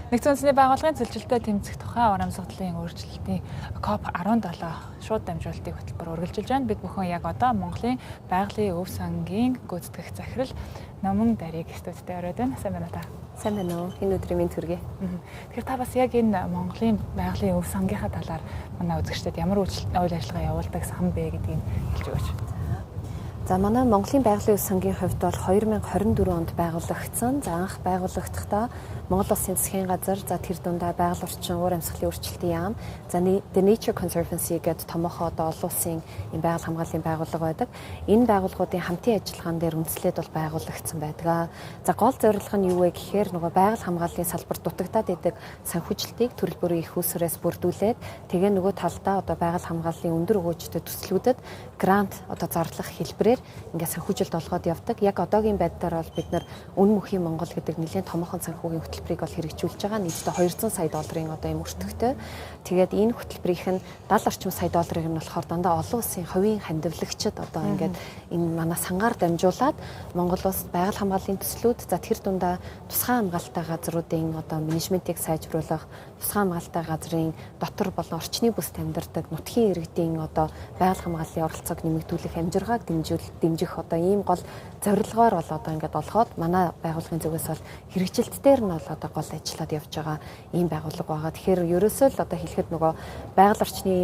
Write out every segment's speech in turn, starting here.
Нэгдсэн үндэсний байгууллагын цэлжилтэд тэмцэх тухай урамсгалын өөрчлөлтийн COP17 шууд дамжуулалтыг хөтөлбөр үргэлжилж байна. Бид бүхэн яг одоо Монголын байгалийн өв сангийн гүйцэтгэх захирал Номон Дарийг студид ороод байна. Сайн байна уу та? Сайн байна уу? Энэ өдрийн мэнд хүргэе. Тэгэхээр та бас яг энэ Монголын байгалийн өв сангийнхаа талаар манай үзэгчдэд ямар үйл ажиллагаа явуулдаг сан бэ гэдгийг хэлж өгөөч. За манай Монголын байгалийн өв сангийн хувьд бол 2024 онд байгуулагдсан. За анх байгууллагдахдаа Монгол Улсын засгийн газар за тэр дундаа байгаль орчин уур амьсгалын өөрчлөлтийн яам за The Nature Conservancy гэдэг томоохон олон улсын энэ байгаль хамгааллын байгууллага байдаг. Энэ байгууллагуудын хамтын ажиллагаан дээр үндэслээд бол байгуулагдсан байдаг. За гол зорилго нь юу вэ гэхээр нөгөө байгаль хамгааллын салбарт дутагдаад идэг санхүүжилтийг төрөл бүрийн их усрээс бүрдүүлээд тэгээ нөгөө талдаа одоо байгаль хамгааллын өндөр өгөөжтэй төслүүдэд грант одоо зарлах хэлбэрээр ингээд санхүүжилт олгоод явдаг. Яг одоогийн байдлаар бол бид нар Үн мөхийн Монгол гэдэг нэлээд томоохон санхүүгийн хөтөлбөрийг бол хэрэгжүүлж байгаа. Нийтдээ 200 сая долларын одоо юм өртөгтэй. Тэгээд энэ хөтөлбөрийнх нь 70 орчим сая долларыг нь болохоор дандаа олон улсын хувийн хандивлагчид одоо ингээд энэ манай сангаар дамжуулаад Монгол улс байгаль хамгааллын төслүүд за тэр дундаа тусгай хамгаалалттай газруудын одоо менежментийг сайжруулах, тусгай хамгаалалттай газрын дотор болон орчны бүсд амьдардаг нутгийн иргэдийн одоо байгаль хамгааллын оролцоог нэмэгдүүлэх амжиргааг дэмжих одоо ийм гол зорилгоор бол одоо ингээд олгоод манай байгууллагын зүгээс бол хэрэгжилт дээр нь бол одоо гол ажиллаад явж байгаа ийм байгууллага байгаа. Тэгэхээр ерөөсөө л одоо хэлэхэд нөгөө байгаль орчны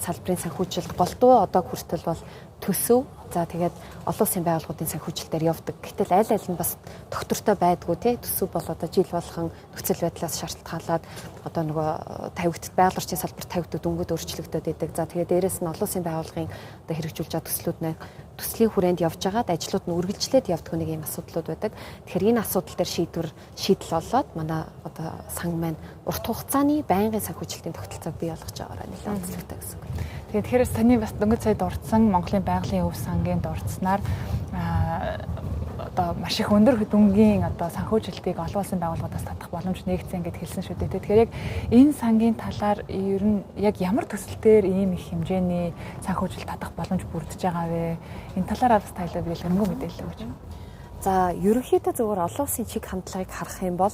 салбарын санхүүжилт голдуу одоо хүртэл бол төсөв за тэгээд олон улсын байгууллагуудын санхүүжилтээр явдаг. Гэтэл аль аль нь бас доктортой байдгүй тий төсөв бол одоо жил болгон нөхцөл байдлаас шалтгаалаад одоо нөгөө тавигдт байгаль орчны салбарт тавигддаг өнгөд өөрчлөгдөд байдаг. За тэгээд дээрэс нь олон улсын байгууллагын одоо хэрэгжүүлж байгаа төслүүд нь төслийн хүрээнд явж байгаад ажлууд нь үргэлжлээд явдаг нэг юм асуудлууд байдаг. Тэгэхээр энэ асуудал дээр шийдэл олоод манай одоо санг маань урт хугацааны байнгын санхүүжилтийн тогтолцоог бий болгож байгаараа нэлээд онцлогтой гэсэн үг. Тэгэхээр таны бас дөнгөж сая дурдсан Монголын байгалийн өв сангийн дурдсанаар одоо маш их өндөр дүнгийн одоо санхүүжилтийг олон улсын байгууллагуудаас татах боломж нэгцэн гэд хэлсэн шүү дээ. Тэгэхээр яг энэ сангийн талаар ер нь яг ямар төсөлтөөр ийм их хэмжээний санхүүжилт татах боломж бүрдэж байгаа вэ? Энэ талаараа бас тайлбар хэмгэн мэдээлэл өгөөч. За ерөнхийдөө зөвхөн олон улсын чиг хандлагыг харах юм бол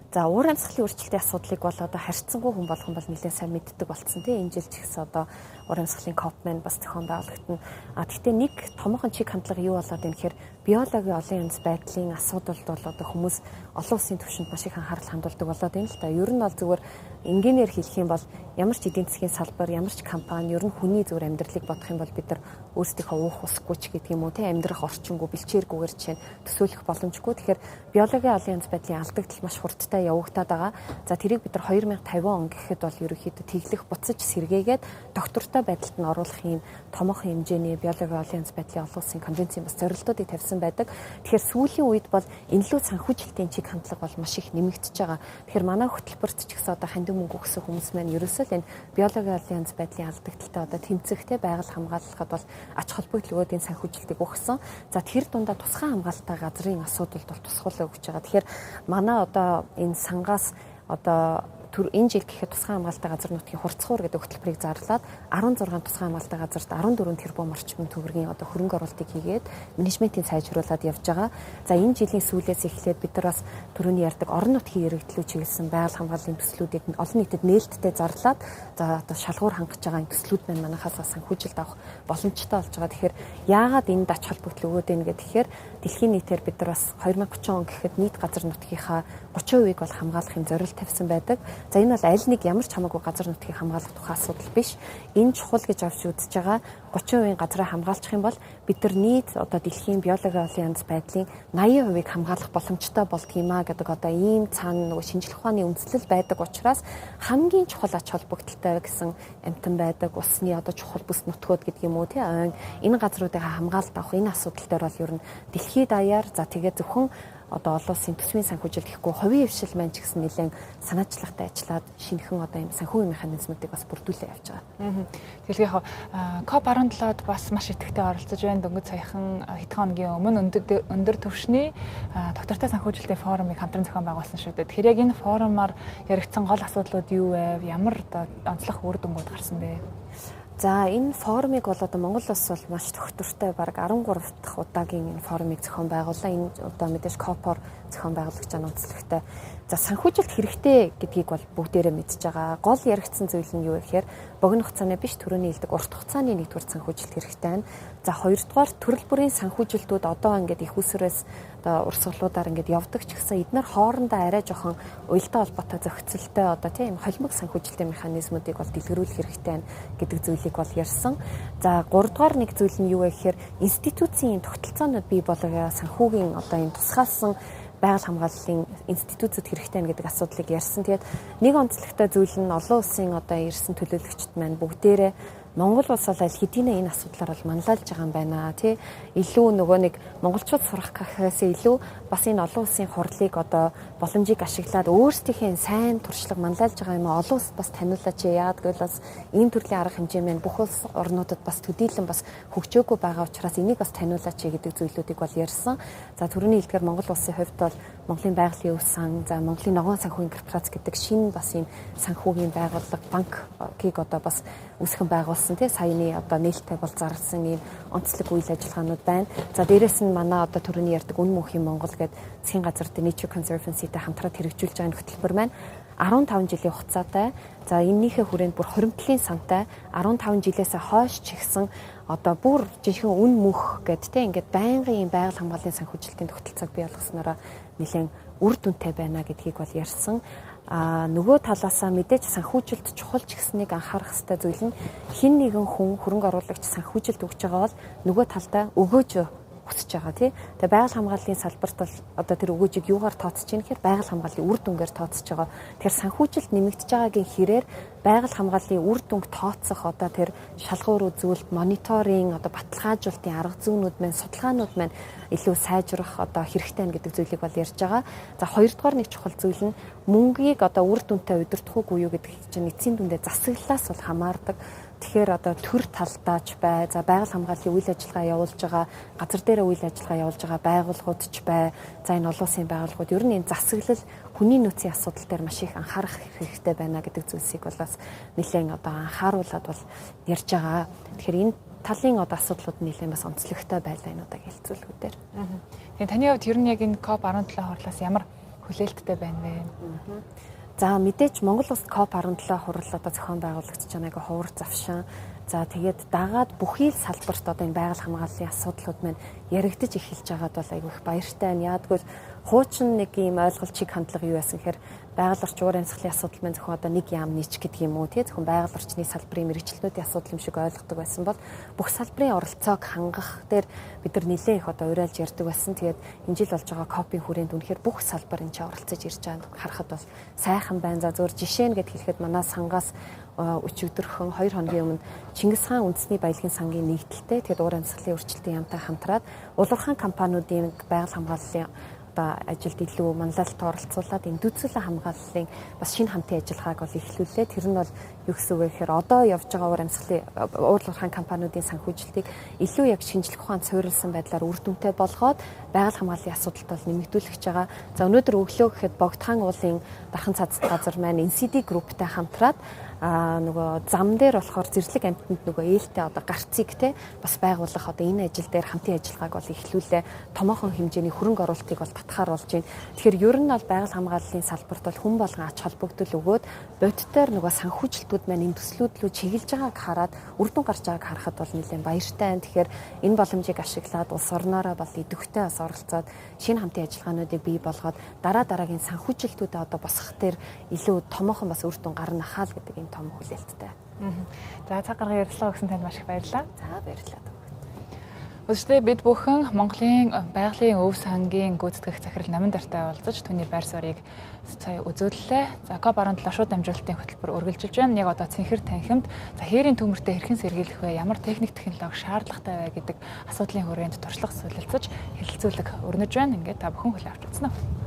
за уур амьсгалын өөрчлөлтийн асуудлыг бол одоо харьцангуй хүн болгон бол нэлээд сайн мэддэг болсон тийм энэ жил ч гэсэн одоо уур амьсгалын COP маань бас зохион байгуулагдана. Гэхдээ нэг томоохон чиг хандлага юу болоод байна гэхээр биологийн олон янз байдлын асуудалд бол одоо хүмүүс олон улсын түвшинд маш их анхаарал хандуулдаг болоод байна л да. Ер нь бол зүгээр энгийнээр хэлэх юм бол ямар ч эдийн засгийн салбар, ямар ч компани ер нь хүний зүгээр амьдралыг бодох юм бол бид нар өөрсдийнхөө уух усгүй ч гэдэг юм уу тийм амьдрах орчингүй бэлчээргүйгээр чинь төсөөлөх боломжгүй. Тэгэхээр биологийн олон янз байдлын алдагдал маш хурдтай явагдаад байгаа. За тэрийг бид нар 2050 он гэхэд бол ерөөхдөө тэглэх буцаж сэргээгээд доктортой байдалд нь оруулах юм томоохон хэмжээний биологийн олон янз байдлын олон улсын конвенцийн бас зорилтуудыг тавьсан байдаг. Тэгэхээр сүүлийн үед бол энэ лүү санхүүжилтийн чиг хандлага бол маш их нэмэгдэж байгаа. Тэгэхээр манай хөтөлбөрт ч гэсэн одоо хандив мөнгө өгсөн хүмүүс маань ерөөсөө л энэ биологийн олон янз байдлын алдагдaltaй одоо тэмцэхтэй байгаль хамгаалахад бол ач холбогдол өгөөдийн санхүүжилтийг өгсөн. За тэр дундаа тусгай хамгаалалттай газрын асуудалд бол тусгуулаа өгч байгаа. Тэгэхээр манай одоо энэ сангаас одоо энэ жил гэхэд тусгай хамгаалалттай газар нутгийн хурцгуур гэдэг хөтөлбөрийг зарлаад 16 тусгай хамгаалалттай газарт 14 тэрбум орчим төгрөгийн одоо хөрөнгө оруулалтыг хийгээд менежментийн сайжруулаад явж байгаа. За энэ жилийн сүүлээс эхлээд бид нар бас түрүүний ярьдаг орон нутгийн иргэдлүү чиглэсэн байгаль хамгааллын төслүүдийг олон нийтэд нээлттэй зарлаад за одоо шалгуур хангаж байгаа энэ төслүүд маань манайхаас санхүүжилт авах боломжтой болж байгаа. Тэгэхээр яагаад энд ач холбогдол өгөөд байна гэхээр дэлхийн нийтээр бид нар бас 2030 он гэхэд нийт газар нутгийнхаа 30%-ийг бол хамгаалах юм зорилт тавьсан байдаг. За энэ бол аль нэг ямар ч хамаагүй газар нутгийг хамгаалах тухай асуудал биш. Энэ чухал гэж авч үзэж байгаа 30% газраа хамгаалчих юм бол бид нар нийт одоо дэлхийн биологийн олон янз байдлын 80%-ийг хамгаалах боломжтой болдгиймаа гэдэг одоо ийм цаана нөгөө шинжлэх ухааны үндэслэл байдаг учраас хамгийн чухал ач холбогдолтой гэсэн амтан байдаг усны одоо чухал бүс нутгууд гэдэг юм уу тийм энэ газруудыг хамгаалалт авах энэ асуудал дээр бол ер нь дэлхийд даяар за тэгээ зөвхөн одоо олон улсын төсвийн санхүүжилт гэхгүй хувийн хвшил маань ч гэсэн нэлээд санаачлагтай ажиллаад шинэхэн одоо юм санхүүгийн механизмуудыг бас бүрдүүлээ явж байгаа. Тэгэхээр яг COP17-д бас маш идэвхтэй оролцож байна. Дөнгөж саяхан хэдхэн хоногийн өмнө өндөр түвшний доктортой санхүүжилтийн форумыг хамтран зохион байгуулсан шүү дээ. Тэгэхээр яг энэ форумаар яригдсан гол асуудлууд юу вэ? Ямар одоо онцлог үр дүнгууд гарсан бэ? За энэ форумыг бол одоо Монгол улс бол маш төгтөртэй баг 13 дахь удаагийн энэ форумыг зохион байгууллаа. Энэ одоо мэдээж COP-оор зохион байгуулагч онцлогтой. За санхүүжилт хэрэгтэй гэдгийг бол бүгдээрээ мэдж байгаа. Гол яригдсан зүйл нь юу вэ гэхээр богино хугацааны биш төрөний илдэг урт хугацааны нэгдүгээр санхүүжилт хэрэгтэй байна. За хоёрдугаар төрөл бүрийн санхүүжилтүүд одоо ингээд их усрээс одоо урсгалуудаар ингээд явдаг ч гэсэн эдгээр хоорондоо арай жоохон уялдаа холбоотой зохицолтой одоо тийм холимог санхүүжилтийн механизмуудыг бол дэлгэрүүлэх хэрэгтэй байна гэдэг зүйлийг бол ярьсан. За гуравдугаар нэг зүйл нь юу вэ гэхээр институцийн тогтолцоонууд бий болгоё, санхүүгийн одоо энэ тусгаалсан байгаль хамгааллын институтууд хэрэгтэй байна гэдэг асуудлыг ярьсан. Тэгээд нэг онцлогтой зүйл нь олон улсын одоо ирсэн төлөөлөгчд маань бүгдээрээ Монгол улс бол аль хэдийнэ энэ асуудлаар бол манлайлж байгаа юм байна тий. Илүү нөгөө нэг монголчууд сурах гэхээс илүү бас энэ олон улсын хурлыг одоо боломжийг ашиглаад өөрсдийнхээ сайн туршлага манлайлж байгаа юм олон улсад бас таниулаач яагаад гэвэл бас ийм төрлийн арга хэмжээ маань бүх улс орнуудад бас төдийлөн бас хөгжөөгүй байгаа учраас энийг бас таниулаач гэдэг зүйлүүдийг бол ярьсан. За түрүүний хэлдгээр Монгол улсын хувьд бол Монголын байгалийн өв сан, за Монголын ногоон санхүүгийн корпорац гэдэг шинэ бас ийм санхүүгийн байгууллага банкийг одоо бас үүсгэн байгуулсан тий саяны одоо нээлттэй бол зарласан ийм онцлог үйл ажиллагаанууд байна. За дээрэс нь манай одоо түрүүний ярьдаг Үн мөнхийн Монгол гэдэг засгийн газар Nature Conservancy-тэй хамтраад хэрэгжүүлж байгаа хөтөлбөр маань 15 жилийн хугацаатай. За энэнийхээ хүрээнд бүр хоримтлын сантай 15 жилээс хойш ч ихсэн одоо бүр жинхэнэ үн мөнх гэдэг тий ингээд байнгын байгаль хамгааллын санхүүжилтийн тогтолцоог бий болгосноор нэлээд үр дүнтэй байна гэдгийг бол ярьсан. Нөгөө талаасаа мэдээж санхүүжилт чухал ч гэснийг анхаарах хэрэгтэй зүйл нь хэн нэгэн хүн хөрөнгө оруулагч санхүүжилт өгч байгаа бол нөгөө талдаа өгөөж хүсэж байгаа тий. Тэгээ байгаль хамгааллын салбарт бол одоо тэр өгөөжийг юугаар тооцож ийн гэхээр байгаль хамгааллын үр дүнгээр тооцож байгаа. Тэгэхээр санхүүжилт нэмэгдэж байгаагийн хэрээр байгаль хамгааллын үр дүнг тооцох одоо тэр шалгуур үзүүлэлт, мониторинг, одоо баталгаажуулалтын арга зүйнүүд маань, судалгаанууд маань илүү сайжрах одоо хэрэгтэй байна гэдэг зүйлийг бол ярьж байгаа. За хоёрдугаар нэг чухал зүйл нь мөнгийг одоо үр дүнтэй удирдах уугүй юу гэдэг чинь эцсийн дүндээ засаглалаас бол хамаардаг. Тэгэхээр одоо төр талдаач бай, за байгаль хамгааллын үйл ажиллагаа явуулж байгаа, газар дээр үйл ажиллагаа явуулж байгаа байгууллагууд ч бай, за энэ олон улсын байгууллагууд ер нь энэ засаглал хүний нөөцийн асуудал дээр маш их анхаарах хэрэгтэй байна гэдэг зүйлсийг бол бас нэлээд одоо анхааруулад бол ярьж байгаа. Тэгэхээр энэ талын одоо асуудлууд нэлээд бас онцлогтой байлаа энэ удаагийн хэлцүүлгүүдээр. Тэгээ таны хувьд ер нь яг энэ COP17 хурлаас ямар хүлээлттэй байна вэ? За мэдээж Монгол улс COP17 хурал одоо зохион байгуулагдаж байгааг хувар завшин. За тэгээд дагаад бүхий л салбарт одоо энэ байгаль хамгааллын асуудлууд маань яригдаж эхэлж байгаад бол айгүй их баяртай байна. Яагтвэл хуучин нэг юм ойлголцыг хандлага юу байсан гэхээр байгаль орчин уур амьсгалын асуудал маань зөвхөн одоо нэг яам нийч гэдэг юм уу тий зөвхөн байгаль орчны салбарын мэрэгчлэнүүдийн асуудал юм шиг ойлгодог байсан бол бүх салбарын оролцоог хангах дээр бид нар нэлээд их одоо уриалж ярьдаг байсан. Тэгээд энэ жил болж байгаа COP-ийн хүрээнд үнэхээр бүх салбар энэ ч оролцож ирж байгааг харахад бол сайхан байна. За зөвөр жишээ нь гэд хэлэхэд манай сангаас өчигдөрхөн 2 хоногийн өмнө Чингис хаан үндэсний баялагын сангийн нэгдэлтэй тэгээд уур амьсгалын өрчлөлтийн яамтай хамтраад улуурхаан компаниудын байгаль хамгааллын ажилд илүү манлайлалт оролцуулаад энэ дүүцэлэн хамгааллын бас шинэ хамтын ажиллагааг бол эхлүүллээ. Тэр нь бол юу гэсэн үг вэ гэхээр одоо явж байгаа уур амьсгалын уурлахын компаниудын санхүүжилтийг илүү яг шинжлэх ухаанд суурилсан байдлаар үр дүнтэй болгоод байгаль хамгааллын асуудалд бол нэмэгдүүлж байгаа. За өнөөдөр өглөө гэхэд Богдхан уулын дархан цацд газар маань NCD групптэй хамтраад нөгөө зам дээр болохоор зэрлэг амьтанд нөгөө ээлтэй одоо гарцыг те бас байгуулах одоо энэ ажил дээр хамтын ажиллагааг бол эхлүүлээ. Томоохон хэмжээний хөрөнгө оруулалтыг бол татахаар болж байна. Тэгэхээр ер нь бол байгаль хамгааллын салбарт бол хүн болгон ач холбогдол өгөөд бодитоор нөгөө санхүүжилтүүд маань энэ төслүүд рүү чиглэж байгааг хараад үр дүн гарч байгааг харахад бол нэлээд баяртай байна. Тэгэхээр энэ боломжийг ашиглаад улс орноороо бол идэвхтэй бас оролцоод шинэ хамтын ажиллагаануудыг бий болгоод дараагийн санхүүжилтүүдэд одоо босгох дээр илүү томоохон бас үр дүн гарна хаал гэдэг том хүлээлттэй. За цаг гарган ярилцлага өгсөн танд маш их баярлалаа. За баярлалаа. Өстөд бид бүхэн Монголын байгалийн өв сангийн гүйцэтгэх захирал Намин Дартай уулзаж түүний байр суурийг сая үзүүллээ. За COP17 шууд амжилтын хөтөлбөр үргэлжилж байна. Яг одоо цэнхэр танхимд за хээрийн төмөртэй хэрхэн сэргийлэх вэ? Ямар техник технологи шаардлагатай вэ гэдэг асуудлын хүрээнд туршлага солилцож хэлэлцүүлэг өрнөж байна. Ингээд та бүхэн хүлээн авч үзсэн үү?